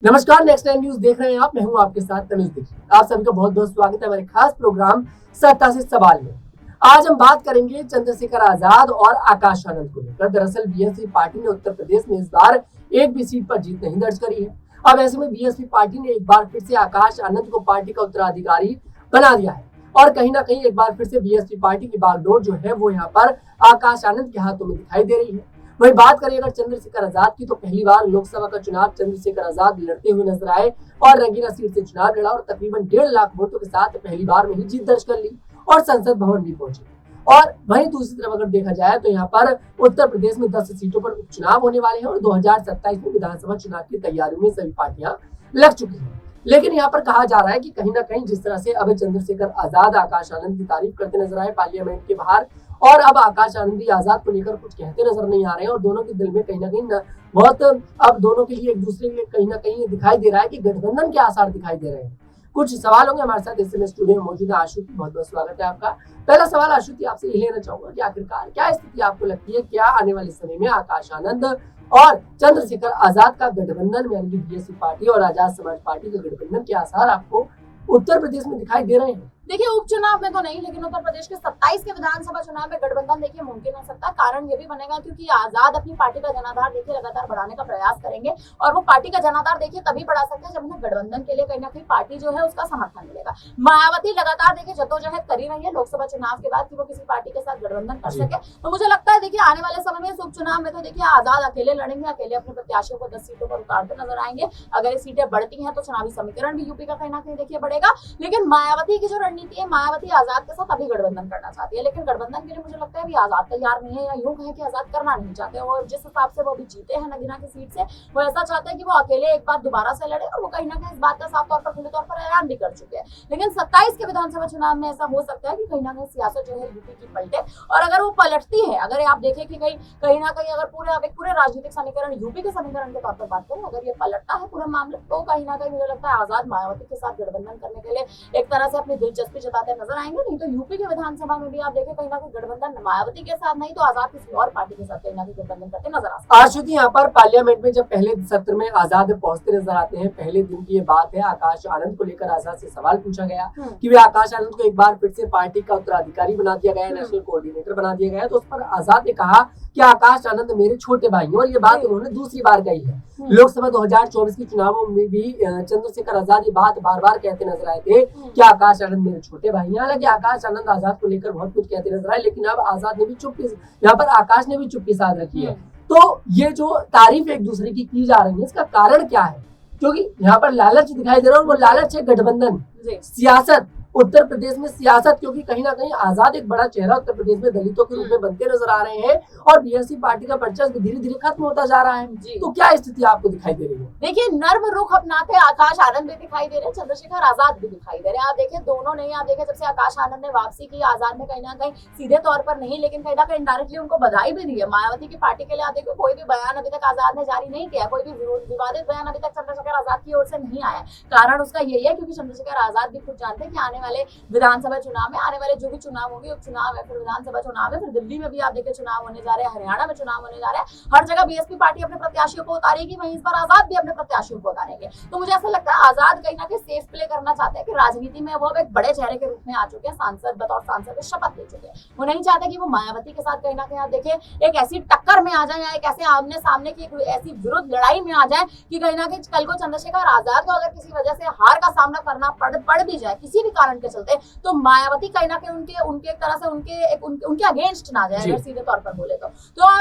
नमस्कार, next time news देख रहे हैं आप। मैं हूं आपके साथ तनुज दीक्षित। आप सभी का बहुत बहुत स्वागत है हमारे खास प्रोग्राम 87 सवाल में। आज हम बात करेंगे चंद्रशेखर आजाद और आकाश आनंद को लेकर। दरअसल बीएसपी पार्टी ने उत्तर प्रदेश में इस बार एक भी सीट पर जीत नहीं दर्ज करी है। अब ऐसे में बीएसपी पार्टी ने एक बार फिर से आकाश आनंद को पार्टी का उत्तराधिकारी बना दिया है और कहीं ना कहीं एक बार फिर से बीएसपी पार्टी की बागडोर जो है वो यहाँ पर आकाश आनंद के हाथों में दिखाई दे रही है। वही बात करें अगर चंद्रशेखर आजाद की, तो पहली बार लोकसभा का चुनाव चंद्रशेखर आजाद लड़ते हुए नजर आए और रंगीला सीट से चुनाव लड़ा और तकरीबन 1.5 लाख वोटों के साथ पहली बार में ही जीत दर्ज कर ली और संसद भवन भी पहुंचे। और वहीं दूसरी तरफ अगर देखा जाए तो यहाँ पर उत्तर प्रदेश में 10 सीटों पर उपचुनाव होने वाले हैं और 2027 में विधानसभा चुनाव की तैयारियों में सभी पार्टियां लग चुकी हैं। लेकिन यहाँ पर कहा जा रहा है कि कहीं ना कहीं जिस तरह से अब चंद्रशेखर आजाद आकाश आनंद की तारीफ करते नजर आए पार्लियामेंट के बाहर, और अब आकाश आनंद भी आजाद को लेकर कुछ कहते नजर नहीं आ रहे हैं और दोनों के दिल में कहीं ना कहीं बहुत अब दोनों के लिए एक दूसरे के कहीं ना कहीं दिखाई दे रहा है कि गठबंधन के आसार दिखाई दे रहे हैं। कुछ सवाल होंगे हमारे साथ इसमें स्टूडियो में मौजूद है आशुति। बहुत बहुत स्वागत है आपका। पहला सवाल आशुति आपसे ये लेना चाहूंगा कि आखिरकार क्या स्थिति आपको लगती है, क्या आने वाले समय में आकाश आनंद और चंद्रशेखर आजाद का गठबंधन यानी कि बीएसपी पार्टी और आजाद समाज पार्टी के गठबंधन के आसार आपको उत्तर प्रदेश में दिखाई दे रहे हैं? देखिए, उपचुनाव में तो नहीं, लेकिन उत्तर प्रदेश के 27 के विधानसभा चुनाव में गठबंधन देखिए मुमकिन हो सकता है। कारण ये भी बनेगा क्योंकि आजाद अपनी पार्टी का जनाधार देखिए लगातार बढ़ाने का प्रयास करेंगे और वो पार्टी का जनाधार देखिए तभी बढ़ा सकते हैं जब उन्हें गठबंधन के लिए कहीं ना कहीं पार्टी जो है उसका समर्थन मिलेगा। मायावती लगातार देखिए जद्दोजहद करी रही है लोकसभा चुनाव के बाद कि वो किसी पार्टी के साथ गठबंधन कर सके। तो मुझे लगता है देखिए आने वाले समय में इस उपचुनाव में तो देखिए आजाद अकेले लड़ेंगे, अकेले अपने प्रत्याशियों को 10 सीटों पर उतारते नजर आएंगे। अगर ये सीटें बढ़ती हैं तो चुनावी समीकरण भी यूपी का कहीं ना कहीं देखिए बढ़ेगा। लेकिन मायावती की जो रणनीति है, मायावती आजाद के साथ अभी गठबंधन करना चाहती है, लेकिन गठबंधन के लिए मुझे लगता है अभी आजाद तैयार नहीं है, या यूं कहें कि आजाद करना नहीं चाहते। और जिस हिसाब से वो अभी जीते हैं नगीना की सीट से, वो ऐसा चाहते हैं कि वो अकेले एक बार दोबारा से लड़े और वो कहीं ना कहीं इस बात का साफ तौर पर खुले तौर पर ऐलान भी कर चुके हैं। लेकिन 27 के विधानसभा चुनाव में ऐसा हो सकता है कि कहीं ना कहीं सियासत जो है यूपी की पलटे, और अगर वो पलटती है, अगर आप देखें कि कहीं ना कहीं अगर पूरे राजनीतिक समीकरण यूपी के समीकरण के तौर पर बात करें, अगर ये पलटता है पूरा मामला, तो कहीं ना कहीं मुझे लगता है आजाद मायावती के साथ गठबंधन करने के लिए एक तरह से अपनी दिलचस्पी जताते नजर आएंगे। नहीं तो यूपी के विधानसभा में भी आप देखें कहीं ना कहीं गठबंधन मायावती के साथ नहीं तो आजाद किसी और पार्टी के साथ कहीं ना कहीं गठबंधन करते नजर आ सकते हैं। आशुति, यहाँ पर पार्लियामेंट में जब पहले सत्र में आजाद पहुंचते नजर आते हैं, पहले दिन की ये बात है, आकाश आनंद को लेकर आजाद से सवाल पूछा गया कि वे आकाश आनंद को एक बार फिर से पार्टी का उत्तराधिकारी बना दिया गया है, नेशनल कोऑर्डिनेटर बना दिया गया है। तो उस पर आजाद ने कहा कि आकाश आनंद मेरे छोटे भाई हैं, और ये बात उन्होंने दूसरी बार कही है। लोकसभा 2024 के चुनावों में भी चंद्रशेखर आजाद ये बात बार बार कहते नजर आए थे कि आकाश आनंद मेरे छोटे भाई हैं। हालांकि आकाश आनंद आजाद को लेकर बहुत कुछ कहते नजर आए, लेकिन अब आजाद ने भी चुप्पी, यहाँ पर आकाश ने भी चुप्पी साध रखी है। तो ये जो तारीफ एक दूसरे की जा रही है, इसका कारण क्या है? क्योंकि यहाँ पर लालच दिखाई दे रहा है और वो लालच है गठबंधन, सियासत, उत्तर प्रदेश में सियासत। क्योंकि कहीं ना कहीं आजाद एक बड़ा चेहरा उत्तर प्रदेश में दलितों के रूप में बनते नजर आ रहे हैं और बीएसपी पार्टी का वर्चस्व धीरे धीरे खत्म होता जा रहा है। तो क्या स्थिति आपको दिखाई दे रही है? देखिए, नर्म रुख अपनाते आकाश आनंद भी दिखाई दे रहे हैं, चंद्रशेखर आजाद भी दिखाई दे रहे हैं। आप देखिए दोनों नहीं, आप देखिए जब से आकाश आनंद ने वापसी की, आजाद ने कहीं ना कहीं सीधे तौर पर नहीं लेकिन कहीं ना कहीं इनडायरेक्टली उनको बधाई भी दी है मायावती की पार्टी के लिए। आप देखिए कोई भी बयान अभी तक आजाद ने जारी नहीं किया, कोई भी विवादित बयान अभी तक चंद्रशेखर आजाद की ओर से नहीं आया। कारण उसका यही है क्योंकि चंद्रशेखर आजाद भी खुद जानते हैं कि आने वाले विधानसभा चुनाव में, आने वाले जो भी चुनाव होंगे, उपचुनाव है, फिर विधानसभा चुनाव है, फिर दिल्ली में भी आप देखिए चुनाव होने जा रहे हैं, हरियाणा में चुनाव होने जा रहा है, हर जगह बीएसपी पार्टी अपने प्रत्याशियों को उतारेगी, वहीं इस बार आजाद भी अपने प्रत्याशियों को उतारेंगे। तो मुझे ऐसा लगता है आजाद कहीं ना कहीं सेफ प्ले करना चाहते हैं कि राजनीति में वो एक बड़े चेहरे के रूप में आ चुके हैं, सांसद बतौर सांसद के शपथ ले चुके हैं। वो नहीं चाहते कि वो मायावती के साथ कहीं ना कहीं आप देखिए एक ऐसी टक्कर में आ जाए या एक ऐसे आमने सामने की ऐसी विरुद्ध लड़ाई में आ जाए कि कहीं ना कहीं कल को चंद्रशेखर आजाद को अगर किसी वजह से हार का सामना करना पड़ भी जाए किसी भी कारण के चलते, तो मायावती कहीं ना कहीं उनके एक तरह से उनके अगेंस्ट ना जाए, अगर सीधे तौर पर बोले तो।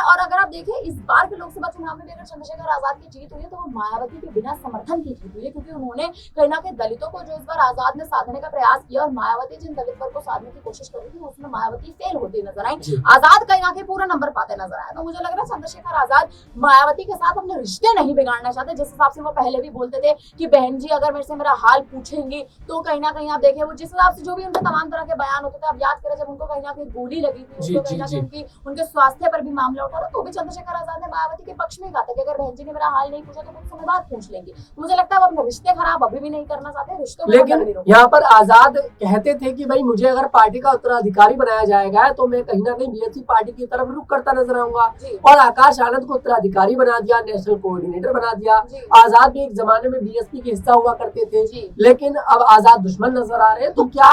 और अगर आप देखिए इस बार के लोकसभा चुनाव में भी अगर चंद्रशेखर आजाद की जीत हुई है तो वो मायावती के बिना समर्थन की जीत हुई है, क्योंकि उन्होंने कहीं ना कहीं दलितों को जो इस बार आजाद ने साधने का प्रयास किया और मायावती जिन दलित वर्ग को साधने की कोशिश कर रही थी उसमें मायावती फेल होती नजर आई, आजाद कहीं ना कहीं पूरा नंबर पाते नजर आया। तो मुझे लग रहा है चंद्रशेखर आजाद मायावती के साथ अपने रिश्ते नहीं बिगाड़ना चाहते, जिस हिसाब से वो पहले भी बोलते थे कि बहन जी अगर मेरे से मेरा हाल पूछेंगी तो कहीं ना कहीं आप देखिए वो जिस हिसाब से जो भी उनके तमाम तरह के बयान होते थे, आप याद करें जब उनको कहीं ना कहीं गोली लगी थी, उनको कहीं ना कहीं उनके स्वास्थ्य पर भी मामला उठा था, तो भी चंद्रशेखर आजाद ने मायावती के पक्ष में कहा था कि अगर बहन जी ने मेरा हाल नहीं पूछा तो कुछ समय बाद पूछ लेंगे। मुझे लगता है वो अपने रिश्ते खराब अभी भी नहीं करना चाहते, रिश्तों में लेकिन यहाँ पर आजाद कहते थे कि भाई मुझे अगर पार्टी का उत्तराधिकारी बनाया जाएगा तो मैं कहीं ना कहीं बीएसपी पार्टी की तरफ रुख करता नजर आऊंगा, और आकाश आनंद को उत्तराधिकारी बना दिया, नेशनल कोऑर्डिनेटर बना दिया। आजाद भी एक जमाने में बीएसपी के हिस्सा हुआ करते थे, लेकिन अब आजाद दुश्मन नजर आ रहे हैं। तो क्या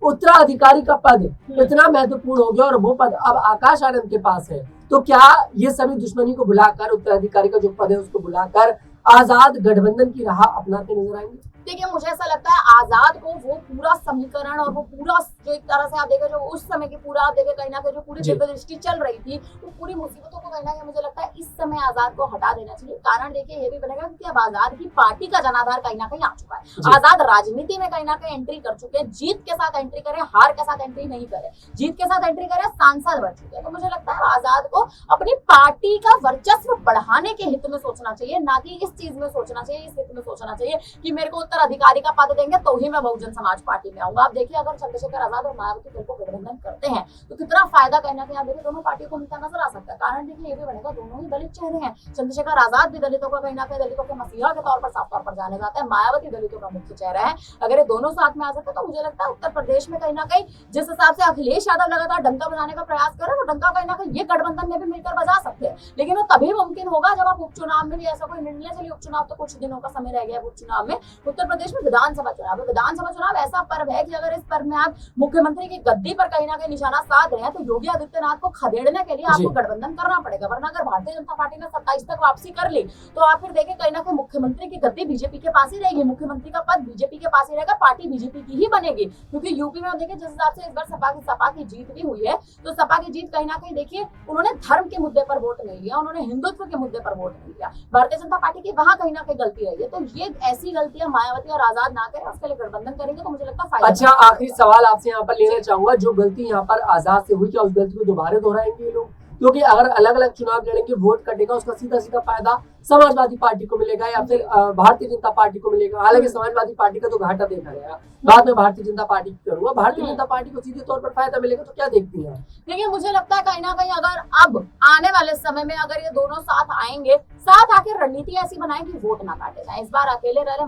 उत्तराधिकारी का पद इतना महत्वपूर्ण हो गया और वो पद अब आकाश आनंद के पास है, तो क्या ये सभी दुश्मनी को बुलाकर उत्तराधिकारी का जो पद है उसको बुलाकर आजाद गठबंधन की राह अपनाते नजर आएंगे? देखिए, मुझे ऐसा लगता है आजाद को वो पूरा समीकरण और वो पूरा जो एक तरह से आप देखें जो उस समय की पूरा आप देखें कहीं ना कहीं जो पूरी दिव्य दृष्टि चल रही थी, वो पूरी मुसीबतों को कहीं ना कहीं मुझे लगता है इस समय आजाद को हटा देना चाहिए। कारण देखिए ये भी बनेगा क्योंकि अब आजाद की पार्टी का जनाधार कहीं ना कहीं आ चुका है। आजाद राजनीति में कहीं ना कहीं एंट्री कर चुके हैं, जीत के साथ एंट्री करे, हार के साथ एंट्री नहीं करे, जीत के साथ एंट्री करे, सांसद बन चुके हैं। तो मुझे लगता है आजाद को अपनी पार्टी का वर्चस्व बढ़ाने के हित में सोचना चाहिए, ना कि इस चीज में सोचना चाहिए, इस हित में सोचना चाहिए कि मेरे को उत्तराधिकारी का पद देंगे तो ही मैं बहुजन समाज पार्टी में आऊंगा। आप देखिए अगर चंद्रशेखर आजाद और मायावती दल को गठबंधन करते हैं तो कितना फायदा कहीं ना कहीं आप देखिए दोनों पार्टियों को मिलता नजर आ सकता है। कारण देखिए ये भी बनेगा दोनों ही दलित चेहरे हैं। चंद्रशेखर आजाद भी दलितों का कहीं ना कहीं दलितों के मसीहा के तौर पर साफ तौर पर जाने जाता है, मायावती दलितों का मुख्य चेहरा है। अगर ये दोनों साथ में आ सकते तो मुझे लगता है उत्तर प्रदेश में कहीं ना कहीं जिस हिसाब से अखिलेश यादव लगातार डंका बजाने का प्रयास कर रहे हैं, वो डंका कहीं ना कहीं ये गठबंधन में भी मिलकर बजा सकते हैं। लेकिन वो तभी मुमकिन होगा जब आप उपचुनाव में भी ऐसा कोई निर्णय, चलिए उपचुनाव तो कुछ दिनों का समय रह गया है, उपचुनाव में उत्तर प्रदेश में विधानसभा चुनाव है। विधानसभा चुनाव ऐसा पर्व है कि अगर इस पर्व में आप मुख्यमंत्री की गद्दी पर कहीं ना कहीं निशाना साध रहे हैं तो योगी आदित्यनाथ को खदेड़ने के लिए आपको गठबंधन करना पड़ेगा। वरना अगर भारतीय जनता पार्टी ने 27 तक वापसी कर ली तो आप फिर देखें कहीं ना कहीं मुख्यमंत्री की गद्दी बीजेपी के पास ही रहेगी, मुख्यमंत्री का पद बीजेपी के पास ही रहेगा, पार्टी बीजेपी की ही बनेगी। क्योंकि यूपी में देखिए जिस हिसाब से इस बार सपा की जीत भी हुई है, तो सपा की जीत कहीं ना कहीं देखिए उन्होंने धर्म के मुद्दे पर वोट नहीं लिया, उन्होंने हिंदुत्व के मुद्दे पर वोट नहीं लिया। भारतीय जनता पार्टी की वहां कहीं ना कहीं गलती रही है। तो ये ऐसी गलतियां मायावती और आजाद ना करें, उसके लिए गठबंधन करेंगे तो मुझे लगता है। अच्छा, आखिरी सवाल आपसे यहाँ पर लेना चाहूंगा, जो गलती यहाँ पर आजाद से हुई क्या उस गलती को दोबारा दोहराएंगे ये लोग? क्योंकि अगर अलग अलग चुनाव लड़ेंगे, वोट कटेगा, उसका सीधा सीधा फायदा समाजवादी पार्टी को मिलेगा या फिर भारतीय जनता पार्टी को मिलेगा। हालांकि समाजवादी पार्टी का तो घाटा देखा गया, बाद में भारतीय जनता पार्टी की करूंगा। भारतीय जनता पार्टी को सीधे तौर पर फायदा मिलेगा, तो क्या देखती हैं? देखिए मुझे लगता है कहीं ना कहीं अगर अब आने वाले समय में अगर ये दोनों साथ आएंगे, साथ आके रणनीति ऐसी बनाए कि वोट ना काटे जाए। इस बार अकेले लड़े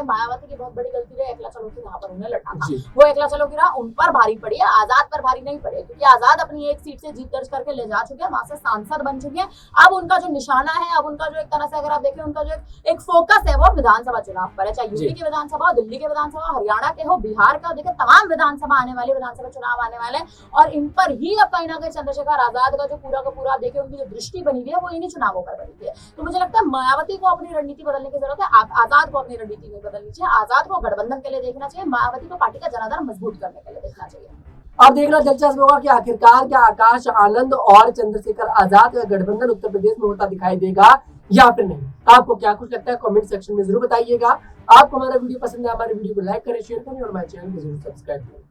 मायावती की बहुत बड़ी गलती रही, एकला चलो की राह पर उन्हें लड़ना था, वो एकला चलो की राह उन पर भारी पड़ी है, आजाद पर भारी नहीं पड़ी, क्योंकि आजाद अपनी एक सीट से जीत दर्ज करके ले जा चुके हैं, वहां से सांसद बन चुके हैं। अब उनका जो निशाना है, अब उनका जो एक तरह से अगर आप देखें उनका जो एक फोकस है वो विधानसभा चुनाव पर है, चाहे यूपी के विधानसभा हो, दिल्ली के विधानसभा, हरियाणा के हो, बिहार का, देखिए तमाम विधानसभा आने वाले, विधानसभा चुनाव आने वाले, और इन पर ही अब कहीं ना कहीं चंद्रशेखर आजाद का जो पूरा देखिए उनकी जो दृष्टि बनी हुई है वो इन्हीं चुनावों पर बनी हुई है। तो मुझे लगता है मायावती को अपनी रणनीति बदलने की जरूरत है, आजाद को अपनी रणनीति में बदलनी चाहिए, आजाद को गठबंधन के लिए देखना चाहिए, मायावती को पार्टी का जनाधार मजबूत करने के लिए देखना चाहिए। अब देखना दिलचस्प होगा कि आखिरकार क्या आकाश आनंद और चंद्रशेखर आजाद का गठबंधन उत्तर प्रदेश में होता दिखाई देगा या फिर नहीं। आपको क्या कुछ लगता है कमेंट सेक्शन में जरूर बताइएगा। आपको हमारा वीडियो पसंद है, हमारे वीडियो को लाइक करें, शेयर करें और हमारे चैनल को जरूर सब्सक्राइब करें।